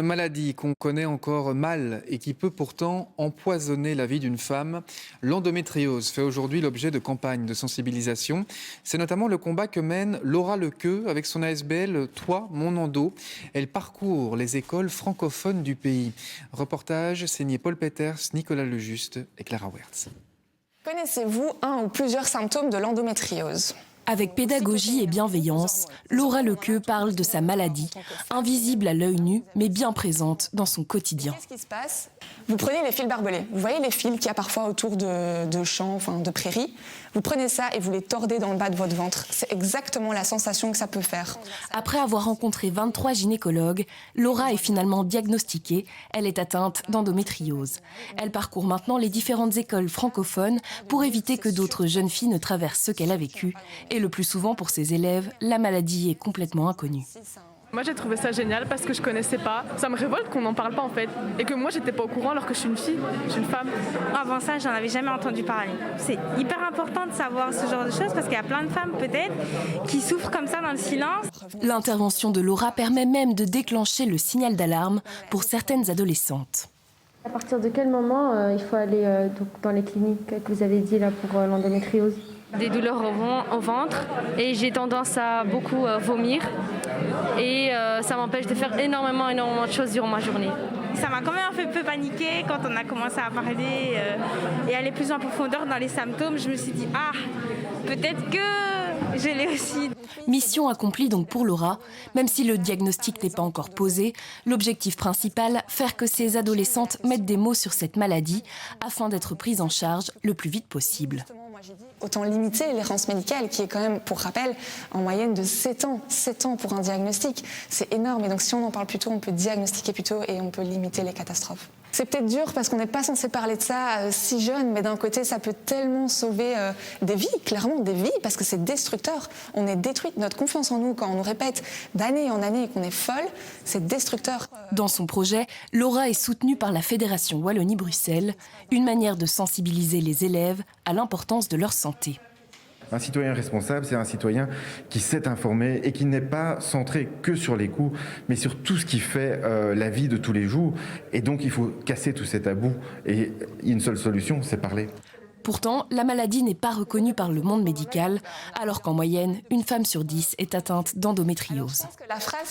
Une maladie qu'on connaît encore mal et qui peut pourtant empoisonner la vie d'une femme. L'endométriose fait aujourd'hui l'objet de campagnes de sensibilisation. C'est notamment le combat que mène Laura Lequeux avec son ASBL Toi, mon endo. Elle parcourt les écoles francophones du pays. Reportage signé Paul Peters, Nicolas Lejuste et Clara Wertz. Connaissez-vous un ou plusieurs symptômes de l'endométriose ? Avec pédagogie et bienveillance, Laura Lequeux parle de sa maladie, invisible à l'œil nu, mais bien présente dans son quotidien. Qu'est-ce qui se passe ? Vous prenez les fils barbelés. Vous voyez les fils qu'il y a parfois autour de champs, de prairies. Vous prenez ça et vous les tordez dans le bas de votre ventre. C'est exactement la sensation que ça peut faire. Après avoir rencontré 23 gynécologues, Laura est finalement diagnostiquée. Elle est atteinte d'endométriose. Elle parcourt maintenant les différentes écoles francophones pour éviter que d'autres jeunes filles ne traversent ce qu'elle a vécu. Et le plus souvent pour ses élèves, la maladie est complètement inconnue. Moi j'ai trouvé ça génial parce que je connaissais pas. Ça me révolte qu'on n'en parle pas en fait. Et que moi j'étais pas au courant alors que je suis une fille, je suis une femme. Avant ça, j'en avais jamais entendu parler. C'est hyper important de savoir ce genre de choses parce qu'il y a plein de femmes peut-être qui souffrent comme ça dans le silence. L'intervention de Laura permet même de déclencher le signal d'alarme pour certaines adolescentes. À partir de quel moment il faut aller donc dans les cliniques que vous avez dit là pour l'endométriose ? Des douleurs au ventre et j'ai tendance à beaucoup vomir et ça m'empêche de faire énormément de choses durant ma journée. Ça m'a quand même un peu paniqué quand on a commencé à parler et aller plus en profondeur dans les symptômes. Je me suis dit, peut-être que je l'ai aussi. Mission accomplie donc pour Laura. Même si le diagnostic n'est pas encore posé, l'objectif principal, faire que ces adolescentes mettent des mots sur cette maladie afin d'être prises en charge le plus vite possible. Autant limiter l'errance médicale qui est quand même, pour rappel, en moyenne de 7 ans. 7 ans pour un diagnostic, c'est énorme. Et donc si on en parle plus tôt, on peut diagnostiquer plus tôt et on peut limiter les catastrophes. C'est peut-être dur parce qu'on n'est pas censé parler de ça si jeune, mais d'un côté, ça peut tellement sauver des vies, clairement des vies, parce que c'est destructeur. On est détruite. Notre confiance en nous, quand on nous répète d'année en année qu'on est folle, c'est destructeur. Dans son projet, Laura est soutenue par la Fédération Wallonie-Bruxelles, une manière de sensibiliser les élèves à l'importance de leur santé. Un citoyen responsable, c'est un citoyen qui s'est informé et qui n'est pas centré que sur les coûts, mais sur tout ce qui fait la vie de tous les jours. Et donc, il faut casser tous ces tabous. Et une seule solution, c'est parler. Pourtant, la maladie n'est pas reconnue par le monde médical, alors qu'en moyenne, une femme sur 10 est atteinte d'endométriose. Alors, je pense que la phrase